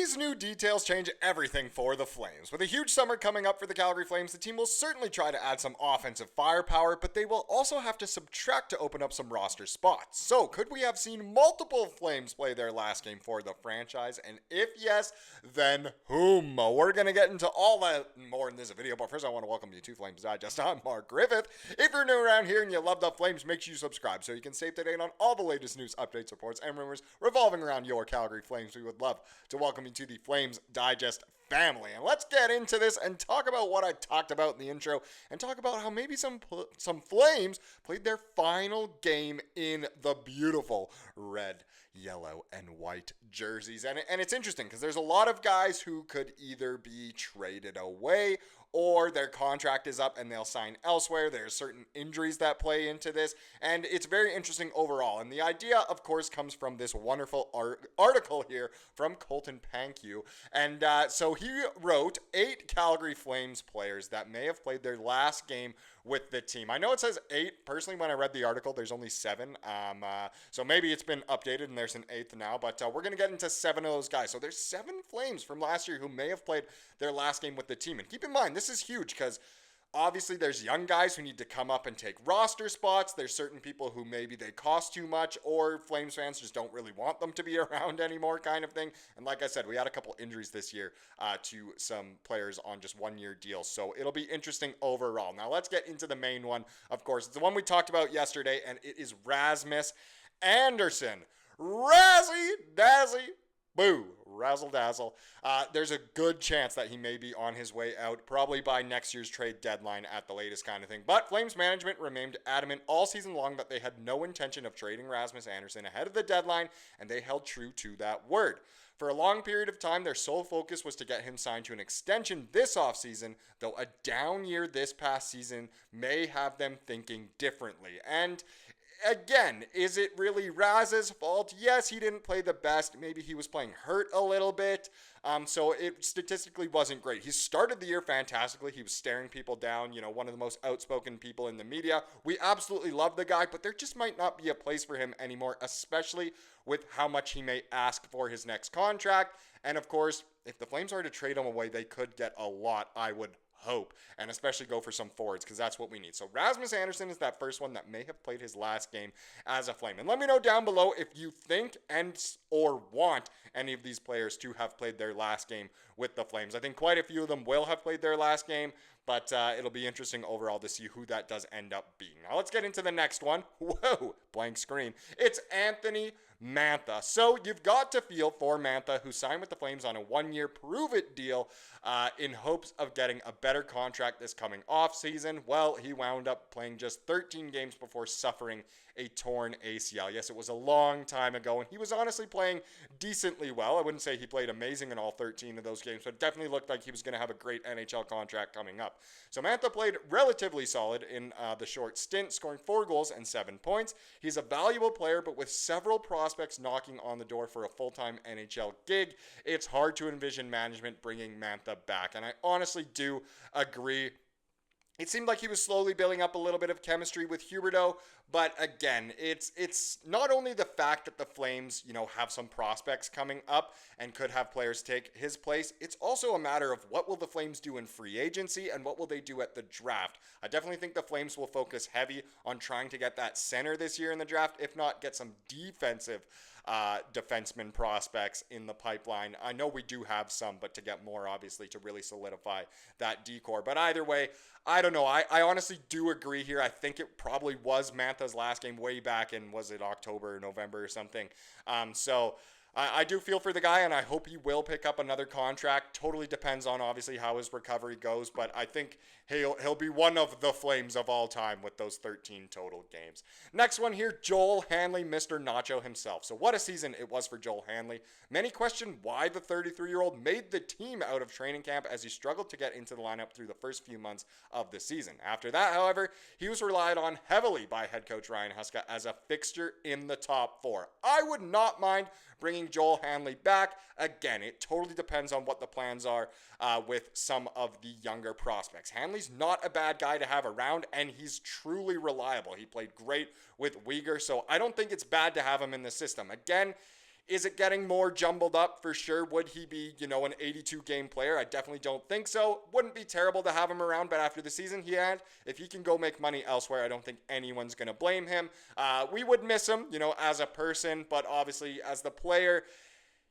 These new details change everything for the Flames. With a huge summer coming up for the Calgary Flames, the team will certainly try to add some offensive firepower, but they will also have to subtract to open up some roster spots. So, could we have seen multiple Flames play their last game for the franchise? And if yes, then whom? We're going to get into all that and more in this video, but first I want to welcome you to Flames Digest. I'm Mark Griffith. If you're new around here and you love the Flames, make sure you subscribe so you can stay up to date on all the latest news, updates, reports, and rumors revolving around your Calgary Flames. We would love to welcome you to the Flames Digest family. And let's get into this and talk about what I talked about in the intro and talk about how maybe some Flames played their final game in the beautiful red, yellow, and white jerseys. And it's interesting because there's a lot of guys who could either be traded away or their contract is up and they'll sign elsewhere. There's certain injuries that play into this, and it's very interesting overall. And the idea, of course, comes from this wonderful article here from Colton Pankew. And so he wrote 8 Calgary Flames players that may have played their last game with the team. I know it says 8. Personally, when I read the article, there's only 7. So maybe it's been updated and there's an 8th now, but we're going to get into 7 of those guys. So there's 7 Flames from last year who may have played their last game with the team. And keep in mind, this is huge because obviously there's young guys who need to come up and take roster spots. There's certain people who maybe they cost too much or Flames fans just don't really want them to be around anymore kind of thing. And like I said, we had a couple injuries this year to some players on just 1-year deals. So it'll be interesting overall. Now let's get into the main one. Of course, it's the one we talked about yesterday, and it is Rasmus Andersson. Razzie Dazzy Boo, razzle dazzle. There's a good chance that he may be on his way out, probably by next year's trade deadline at the latest kind of thing. But Flames management remained adamant all season long that they had no intention of trading Rasmus Andersson ahead of the deadline, and they held true to that word. For a long period of time, their sole focus was to get him signed to an extension this offseason, though a down year this past season may have them thinking differently. And again, is it really Raz's fault? Yes, he didn't play the best. Maybe he was playing hurt a little bit. So it statistically wasn't great. He started the year fantastically. He was staring people down, one of the most outspoken people in the media. We absolutely love the guy, but there just might not be a place for him anymore, especially with how much he may ask for his next contract. And of course, if the Flames are to trade him away, they could get a lot, I would hope, and especially go for some forwards because that's what we need. So Rasmus Andersson is that first one that may have played his last game as a Flame. And let me know down below if you think and or want any of these players to have played their last game with the Flames. I think quite a few of them will have played their last game, but it'll be interesting overall to see who that does end up being. Now let's get into the next one. Whoa, blank screen. It's Anthony Mantha. So you've got to feel for Mantha, who signed with the Flames on a 1-year prove-it deal in hopes of getting a better contract this coming offseason. Well, he wound up playing just 13 games before suffering a torn ACL. Yes, it was a long time ago, and he was honestly playing decently well. I wouldn't say he played amazing in all 13 of those games, but it definitely looked like he was going to have a great NHL contract coming up. So Mantha played relatively solid in the short stint, scoring 4 goals and 7 points. He's a valuable player, but with several prospects knocking on the door for a full-time NHL gig, it's hard to envision management bringing Mantha back. And I honestly do agree. It seemed like he was slowly building up a little bit of chemistry with Huberdeau, but again, it's not only the fact that the Flames, have some prospects coming up and could have players take his place. It's also a matter of what will the Flames do in free agency and what will they do at the draft. I definitely think the Flames will focus heavy on trying to get that center this year in the draft, if not get some defensive defenseman prospects in the pipeline. I know we do have some, but to get more, obviously, to really solidify that decor. But either way, I don't know. I honestly do agree here. I think it probably was Mantha's last game way back in, was it October or November or something? So I do feel for the guy, and I hope he will pick up another contract. Totally depends on, obviously, how his recovery goes, but I think he'll be one of the Flames of all time with those 13 total games. Next one here, Joel Hanley, Mr. Nacho himself. So what a season it was for Joel Hanley. Many question why the 33-year-old made the team out of training camp as he struggled to get into the lineup through the first few months of the season. After that, however, he was relied on heavily by head coach Ryan Huska as a fixture in the top 4. I would not mind bringing Joel Hanley back. Again, it totally depends on what the plans are with some of the younger prospects. Hanley's not a bad guy to have around, and he's truly reliable. He played great with Weegar, so I don't think it's bad to have him in the system. Again, Is it getting more jumbled up? For sure. Would he be, an 82 game player? I definitely don't think so. Wouldn't be terrible to have him around, but after the season he had, if he can go make money elsewhere, I don't think anyone's going to blame him. We would miss him, as a person, but obviously as the player,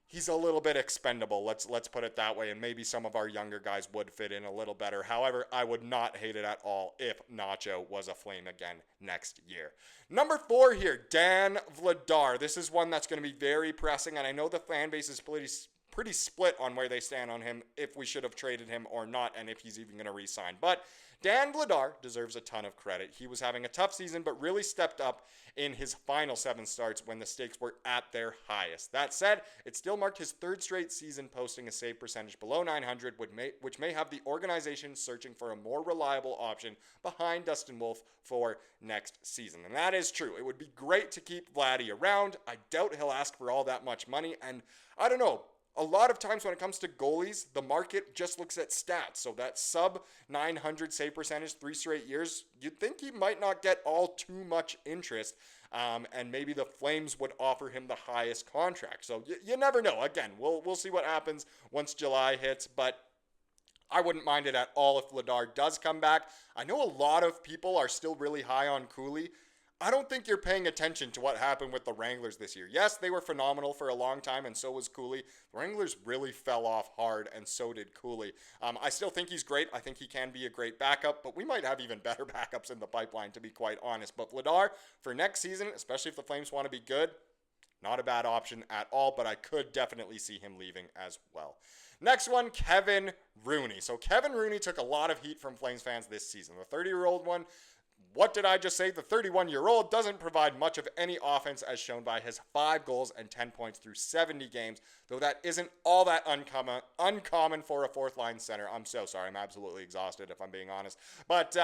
he's a little bit expendable. Let's put it that way, and maybe some of our younger guys would fit in a little better. However, I would not hate it at all if Nacho was a Flame again next year. Number 4 here, Dan Vladar. This is one that's going to be very pressing, and I know the fan base is pretty split on where they stand on him, if we should have traded him or not, and if he's even going to re-sign. But Dan Vladar deserves a ton of credit. He was having a tough season, but really stepped up in his final 7 starts when the stakes were at their highest. That said, it still marked his 3rd straight season posting a save percentage below 900, which may have the organization searching for a more reliable option behind Dustin Wolf for next season. And that is true. It would be great to keep Vladdy around. I doubt he'll ask for all that much money, and I don't know. A lot of times when it comes to goalies, the market just looks at stats. So that sub 900 save percentage 3 straight years, you'd think he might not get all too much interest. And maybe the Flames would offer him the highest contract. So you never know. Again, we'll see what happens once July hits. But I wouldn't mind it at all if Vladar does come back. I know a lot of people are still really high on Cooley. I don't think you're paying attention to what happened with the Wranglers this year. Yes, they were phenomenal for a long time, and so was Cooley. The Wranglers really fell off hard, and so did Cooley. I still think he's great. I think he can be a great backup, but we might have even better backups in the pipeline, to be quite honest. But Vladar, for next season, especially if the Flames want to be good, not a bad option at all, but I could definitely see him leaving as well. Next one, Kevin Rooney. So Kevin Rooney took a lot of heat from Flames fans this season. The 30-year-old one, what did I just say? The 31-year-old doesn't provide much of any offense, as shown by his 5 goals and 10 points through 70 games, though that isn't all that uncommon for a fourth-line center. I'm so sorry. I'm absolutely exhausted, if I'm being honest. But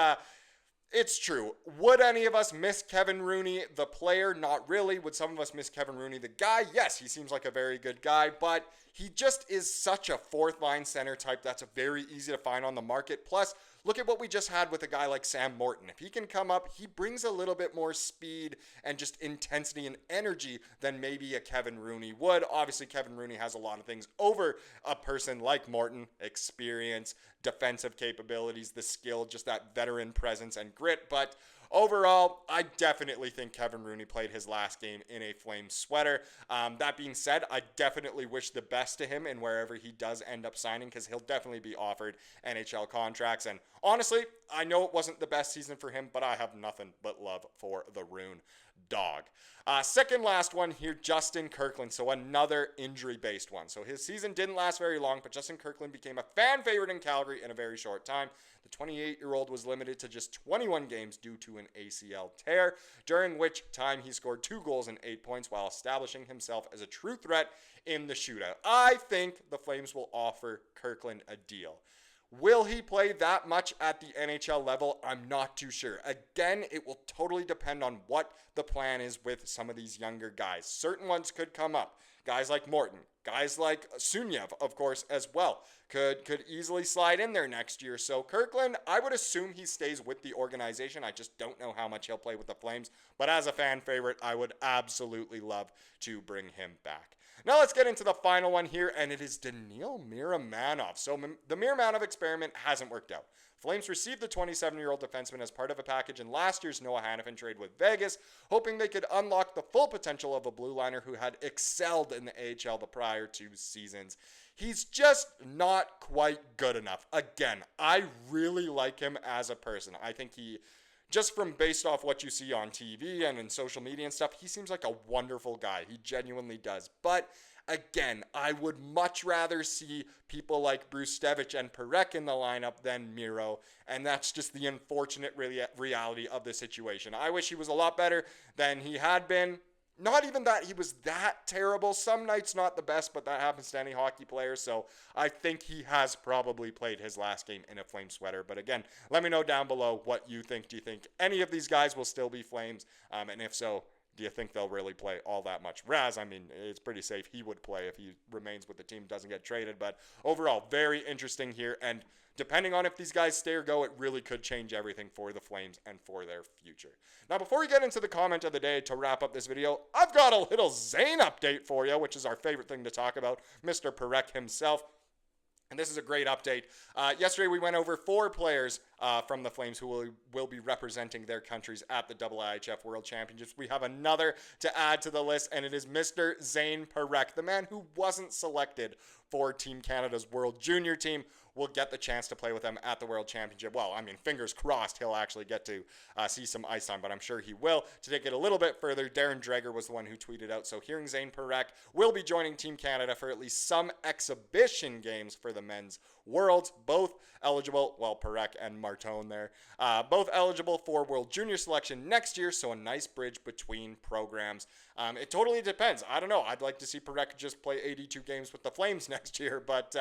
it's true. Would any of us miss Kevin Rooney, the player? Not really. Would some of us miss Kevin Rooney, the guy? Yes, he seems like a very good guy, but he just is such a fourth-line center type that's very easy to find on the market. Plus, look at what we just had with a guy like Sam Morton. If he can come up, he brings a little bit more speed and just intensity and energy than maybe a Kevin Rooney would. Obviously, Kevin Rooney has a lot of things over a person like Morton: experience, defensive capabilities, the skill, just that veteran presence and grit. But overall, I definitely think Kevin Rooney played his last game in a Flames sweater. That being said, I definitely wish the best to him in wherever he does end up signing, because he'll definitely be offered NHL contracts. And honestly, I know it wasn't the best season for him, but I have nothing but love for the Rune dog. Second last one here, Justin Kirkland. So another injury-based one. So his season didn't last very long, but Justin Kirkland became a fan favorite in Calgary in a very short time. The 28-year-old was limited to just 21 games due to an ACL tear, during which time he scored 2 goals and 8 points while establishing himself as a true threat in the shootout. I think the Flames will offer Kirkland a deal. Will he play that much at the NHL level? I'm not too sure. Again, it will totally depend on what the plan is with some of these younger guys. Certain ones could come up. Guys like Morton, guys like Sunyev, of course, as well, could easily slide in there next year. So Kirkland, I would assume he stays with the organization. I just don't know how much he'll play with the Flames. But as a fan favorite, I would absolutely love to bring him back. Now let's get into the final one here, and it is Daniil Miramanov. So the Miramanov experiment hasn't worked out. Flames received the 27-year-old defenseman as part of a package in last year's Noah Hanifin trade with Vegas, hoping they could unlock the full potential of a blue liner who had excelled in the AHL the prior 2 seasons. He's just not quite good enough. Again, I really like him as a person. I think he, just from based off what you see on TV and in social media and stuff, he seems like a wonderful guy. He genuinely does. But again, I would much rather see people like Bruce Stevich and Perek in the lineup than Miro, and that's just the unfortunate reality of the situation. I wish he was a lot better than he had been. Not even that he was that terrible. Some nights not the best, but that happens to any hockey player. So I think he has probably played his last game in a Flame sweater. But again, let me know down below what you think. Do you think any of these guys will still be Flames? And if so, do you think they'll really play all that much? Raz, I mean, it's pretty safe he would play if he remains with the team, doesn't get traded. But overall, very interesting here. And depending on if these guys stay or go, it really could change everything for the Flames and for their future. Now, before we get into the comment of the day to wrap up this video, I've got a little Zayne update for you, which is our favorite thing to talk about, Mr. Parekh himself. And this is a great update. Yesterday, we went over 4 players from the Flames who will be representing their countries at the IIHF World Championships. We have another to add to the list, and it is Mr. Zayne Parekh, the man who wasn't selected for Team Canada's World Junior team. Will get the chance to play with them at the World Championship. Well, I mean, fingers crossed he'll actually get to see some ice time, but I'm sure he will. To take it a little bit further, Darren Dreger was the one who tweeted out, so hearing Zayne Parekh will be joining Team Canada for at least some exhibition games for the men's Worlds, both eligible, well, Parekh and Martone there, both eligible for World Junior selection next year, so a nice bridge between programs. It totally depends. I don't know. I'd like to see Parekh just play 82 games with the Flames next year, but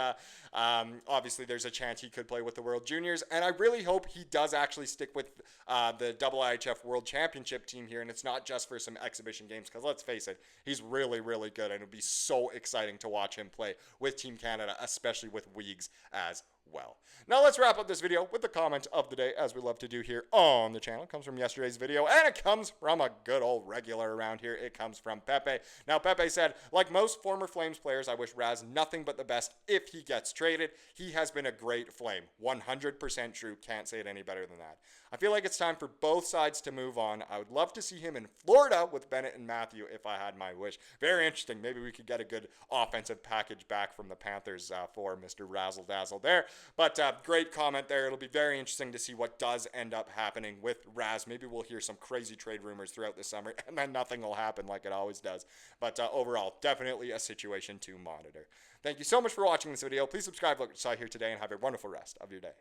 obviously there's a chance he could play with the World Juniors, and I really hope he does actually stick with the IIHF World Championship team here, and it's not just for some exhibition games, because let's face it, he's really, really good, and it would be so exciting to watch him play with Team Canada, especially with Weegs as well. Now let's wrap up this video with the comment of the day, as we love to do here on the channel. It comes from yesterday's video, and it comes from a good old regular around here. It comes from Pepe. Now Pepe said, like most former Flames players, I wish Raz nothing but the best if he gets traded. He has been a great Flame. 100% true. Can't say it any better than that. I feel like it's time for both sides to move on. I would love to see him in Florida with Bennett and Matthew if I had my wish. Very interesting. Maybe we could get a good offensive package back from the Panthers for Mr. Razzle Dazzle there. But great comment there. It'll be very interesting to see what does end up happening with Raz. Maybe we'll hear some crazy trade rumors throughout the summer, and then nothing will happen like it always does. But overall, definitely a situation to monitor. Thank you so much for watching this video. Please subscribe, like what you saw here today, and have a wonderful rest of your day.